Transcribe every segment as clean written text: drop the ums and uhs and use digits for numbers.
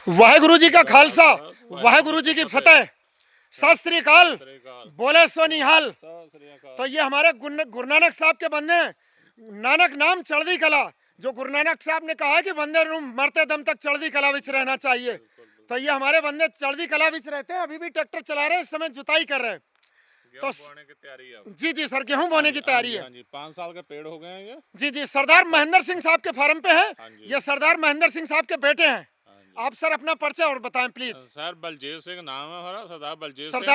वाहेगुरु जी का खालसा, वाहेगुरु जी की फतेह, सत श्री अकाल, बोले सो निहाल। तो ये हमारे गुरु नानक साहब के बंदे, नानक नाम चढ़दी कला, जो गुरु नानक साहब ने कहा है कि बंदे मरते दम तक चढ़दी कला विच रहना चाहिए। तो ये हमारे बंदे चढ़दी कला विच रहते हैं, अभी भी ट्रैक्टर चला रहे हैं, इस समय जुताई कर रहे हैं। तो बोने की तैयारी है। जी जी सर, गेहूं बोने की तैयारी है। 5 साल के पेड़ हो गए हैं ये। जी जी, सरदार महेंद्र सिंह साहब के फार्म पे है। ये सरदार महेंद्र सिंह साहब के बेटे हैं। आप सर अपना परिचय और बताएं प्लीज। सर बलजीत सिंह नाम है हमारा, सरदार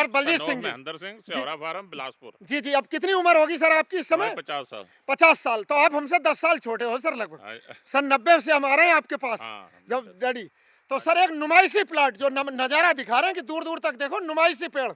बलजीत सिंह जी, महेंद्र सिंह, सिहोरा फार्म बिलासपुर। जी जी, अब कितनी उम्र होगी सर आपकी इस समय? 50 साल। 50 साल, तो आप हमसे 10 साल छोटे हो सर लगभग। सन 90 से हम आ रहे हैं आपके पास जब डैडी। तो सर एक नुमाइशी प्लाट जो नजारा दिखा रहे हैं कि दूर दूर तक देखो नुमाइशी पेड़,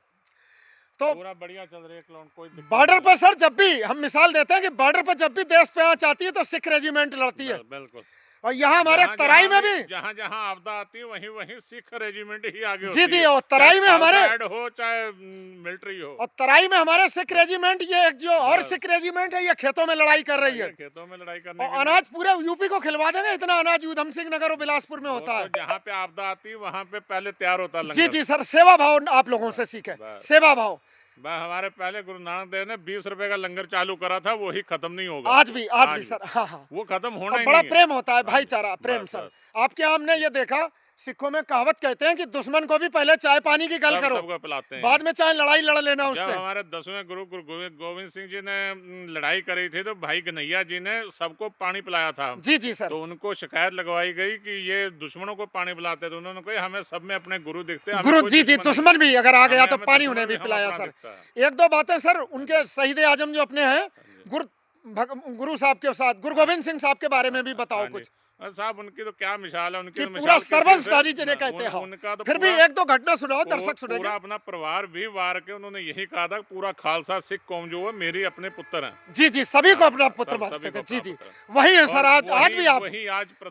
तो पूरा बढ़िया चल रहा है। कोई बॉर्डर पर सर जब भी हम मिसाल देते हैं कि बॉर्डर पर जब भी देश पे आंच आती है तो सिख रेजिमेंट लड़ती है। बिल्कुल। और यहाँ हमारे तराई में भी जहाँ जहाँ आपदा आती है वहीं वहीं सिख रेजिमेंट ही आगे जी जी, और तराई में हमारे हो चाहे मिलिट्री हो, और तराई में हमारे सिख रेजिमेंट, ये जो और सिख रेजिमेंट है ये खेतों में लड़ाई कर रही है। खेतों में लड़ाई करने और अनाज पूरे यूपी को खिलवा देंगे, इतना अनाज उधम सिंह नगर और बिलासपुर में होता है। जहाँ पे आपदा आती है वहाँ पे पहले तैयार होता है। जी जी सर, सेवा भाव आप लोगों से सीखे, सेवा भाव। हमारे पहले गुरु नानक देव ने 20 रुपए का लंगर चालू करा था, वो ही खत्म नहीं होगा। आज भी सर, हाँ हाँ, वो खत्म होना ही बड़ा नहीं प्रेम होता है, भाईचारा प्रेम सर। आपके यहाँ हमने ये देखा, सिखों में कहावत कहते हैं कि दुश्मन को भी पहले चाय पानी की गल करो, सबको पिलाते हैं, बाद में चाहे लड़ाई लड़ लेना उससे। जब हमारे 10वें गुरु गोविंद सिंह जी ने लड़ाई करी थी तो भाई कन्हैया जी ने सबको पानी पिलाया था। जी जी सर। तो उनको शिकायत लगवाई गई कि ये दुश्मनों को पानी पिलाते थे। उन्होंने कहा हमें सब में अपने गुरु दिखते हैं। गुरु जी जी, दुश्मन भी अगर आ गया तो पानी उन्हें भी पिलाया सर। एक दो बातें सर उनके शहीद आजम जो अपने हैं गुरु साहब के साथ, गुरु गोविंद सिंह साहब के बारे में भी बताओ कुछ। साहब उनकी तो क्या मिसाल है, उनकी तो पूरा सर्वंसकारी जिन्हें कहते हैं। उनका तो फिर भी एक दो घटना सुनाओ, दर्शक सुनेंगे। पूरा अपना परिवार भी वार के उन्होंने यही कहा था, पूरा खालसा सिख कौम जो है मेरी अपने पुत्र हैं। जी जी, सभी को अपना पुत्र मानते थे। जी जी, वही है सर, आज भी आप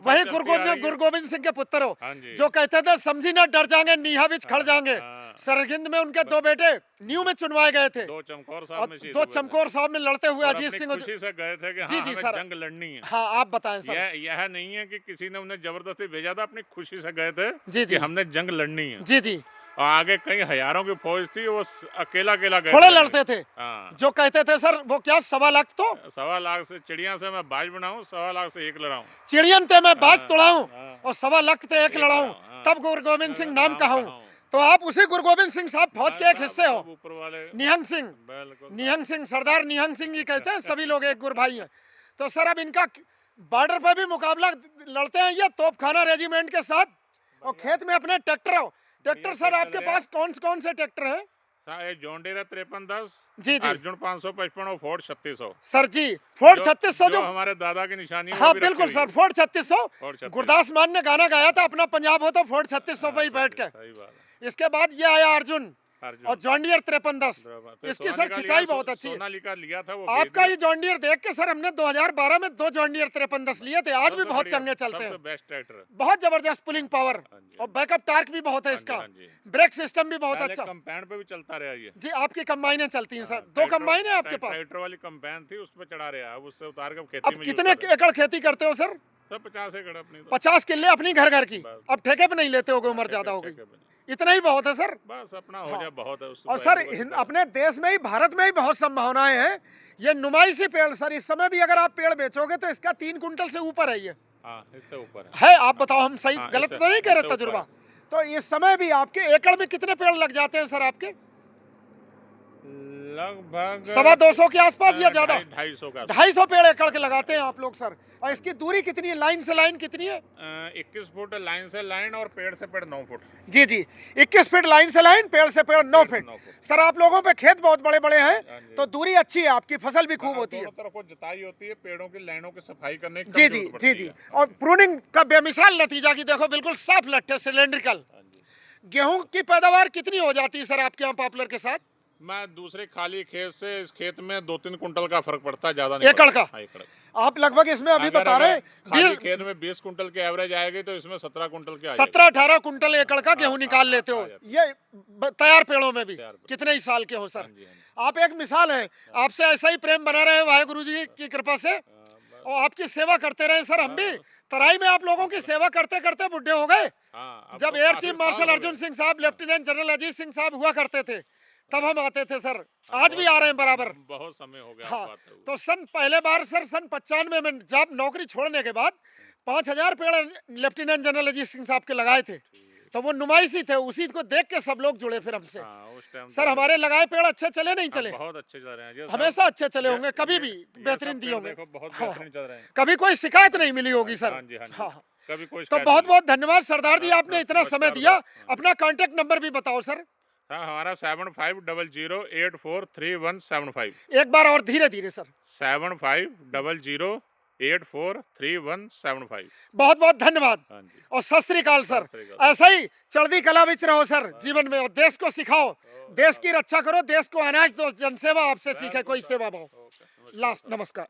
वही गुरु गोविंद सिंह के पुत्र हो, जो कहते थे समझी ना डर जाएंगे, नीहा बिच खड़ जाएंगे। सरहिंद में उनके दो बेटे न्यू में चुनवाए गए थे, दो चमकौर साहब में लड़ते हुए अजीत सिंह खुशी से गए थे कि जी जी सर, जंग लड़नी है। हाँ आप बताएं सर। यह नहीं है कि किसी ने उन्हें जबरदस्ती भेजा था, अपनी खुशी से गए थे जी जी, कि हमने जंग लड़नी है। जी जी, और आगे कई हजारों की फौज थी, वो अकेला गए, थोड़े लड़ते थे। जो कहते थे सर वो क्या 1.25 लाख, तो 1.25 लाख से चिड़िया से मैं बाज बनाऊं, 1.25 लाख से एक लड़ाऊं, चिड़ियन ते मैं बाज तोड़ाऊं और 1.25 लाख ते एक लड़ाऊं, तब गुरु गोविंद सिंह नाम कहूं। तो आप उसी गुरु गोविंद सिंह साहब फौज के एक हिस्से हो। ऊपर वाले निहंग सिंह, सरदार निहंग सिंह जी कहते हैं, सभी लोग एक गुरु भाई हैं। तो सर अब इनका बॉर्डर पर भी मुकाबला लड़ते हैं ये तोपखाना रेजिमेंट के साथ, और खेत में अपने ट्रैक्टर सर आपके पास कौन से ट्रैक्टर हैं? जॉन डीरे 5310 जी जी, अर्जुन 555 और फोर्ड 3600 सर जी। फोर्ड 3600 जो हमारे दादा की निशानी है। हाँ बिल्कुल सर, फोर्ड 3600 गुरदास मान ने गाना गाया था, अपना पंजाब हो तो फोर्ड 3600 पे ही बैठ के। इसके बाद ये आया अर्जुन और जॉन डियर 5310। इसकी सर खिंचाई बहुत अच्छी है। लिया था वो आपका ये जॉन डियर देख के सर हमने 2012 में 2 जॉन डियर 5310 लिए थे, आज भी बहुत चंगे चलते हैं, बहुत जबरदस्त पुलिंग पावर और बैकअप टार्क भी बहुत है इसका, ब्रेक सिस्टम भी बहुत अच्छा। कंपाइन पे भी चलता रहा ये जी। आपकी कंबाइनें चलती हैं सर, 2 कंबाइन है आपके पास? ट्रैक्टर वाली कंबाइन थी, उस पे चढ़ा रहा है, उससे उतार के खेती में। कितने एकड़ खेती करते हो सर? 50 एकड़ अपनी। 50 किले अपनी घर की। अब ठेके पे नहीं लेते होगे, उम्र ज्यादा हो गई, इतना ही बहुत है सर, बस अपना हो जाए बहुत है। और सर अपने देश में ही, भारत में ही बहुत संभावनाएं हैं। ये नुमाइशी पेड़ सर, इस समय भी अगर आप पेड़ बेचोगे तो इसका 3 कुंटल से ऊपर है ये। इससे ऊपर है। आप बताओ हम सही गलत तो नहीं कह रहे तजुर्बा? तो इस समय भी आपके एकड़ में कितने पेड़ लग जाते हैं सर आपके? लगभग 225 के आसपास या ज्यादा? 250 पेड़ एकड़ के लगाते हैं आप लोग सर। और इसकी दूरी कितनी है, लाइन से लाइन कितनी है? 21 फुट लाइन से लाइन और पेड़ से पेड़ 9 फुट। जी जी, 21 फीट लाइन से लाइन, पेड़ से पेड़ 9 फीट। सर आप लोगों पे खेत बहुत बड़े बड़े हैं तो दूरी अच्छी है, आपकी फसल भी खूब होती है, जुताई होती है, पेड़ों की लाइनों की सफाई करने की। जी जी जी जी, और प्रूनिंग का बेमिसाल नतीजा की देखो, बिल्कुल साफ लट्ठे सिलेंड्रिकल। गेहूं की पैदावार कितनी हो जाती है सर आपके यहाँ पॉपुलर के साथ? मैं दूसरे खाली खेत से इस खेत में 2-3 कुंटल का फर्क पड़ता है, ज्यादा नहीं। एकड़ का आप लगभग इसमें अभी बता रहे हैं खेत में 20 कुंटल के एवरेज आएगी तो इसमें 17 कुंटल के 17-18 कुंटल एकड़ का गेहूं निकाल लेते हो, ये तैयार पेड़ों में भी। कितने ही साल के हो सर? आप एक मिसाल है, आपसे ऐसा ही प्रेम बना रहे वाहेगुरु जी की कृपा से, और आपकी सेवा करते रहे सर। हम भी तराई में आप लोगों की सेवा करते करते बुढ़े हो गए, हाँ, अब जब तो एयर काफी चीफ साल मार्शल हो अर्जुन गए। सिंह साहब, लेफ्टिनेंट जनरल अजीत सिंह साहब हुआ करते थे, तब हम आते थे सर। हाँ, आज भी आ रहे हैं बराबर। बहुत समय हो गया हाँ, आपको आते हुए। तो पहले बार सर सन 95 में जब नौकरी छोड़ने के बाद 5000 पेड़ लेफ्टिनेंट जनरल अजीत सिंह साहब के लगाए थे, तो वो नुमाइशी थे, उसी को देख के सब लोग जुड़े फिर हमसे। हाँ, उस टाइम सर हमारे लगाए पेड़ अच्छे चले नहीं चले? बहुत अच्छे चल रहे हैं ये हमेशा अच्छे चले होंगे, कभी ये- भी ये बेहतरीन सब दिए पेड़ होंगे। देखो बहुत हाँ, बेहतरीन चल रहे हैं। कभी कोई शिकायत नहीं मिली होगी सर। हाँ जी, हाँ जी। हाँ, कभी कोई तो शिकायत बहुत नहीं। बहुत धन्यवाद सरदार जी, हाँ, आपने इतना समय नमस्कार दिया। हाँ। अपना कांटेक्ट नंबर भी बताओ सर, हाँ, हमारा 7500843175 एक बार और धीरे धीरे सर। 7500843175। बहुत बहुत धन्यवाद हाँ जी। और सत श्री अकाल सर। सत श्री अकाल। ऐसा ही चढ़ती कला विच रहो सर जीवन में, और देश को सिखाओ, देश की रक्षा करो, देश को अनाज दो, जनसेवा आपसे सीखे, कोई सेवा भाव। ओके, नमस्कार। लास्ट नमस्कार।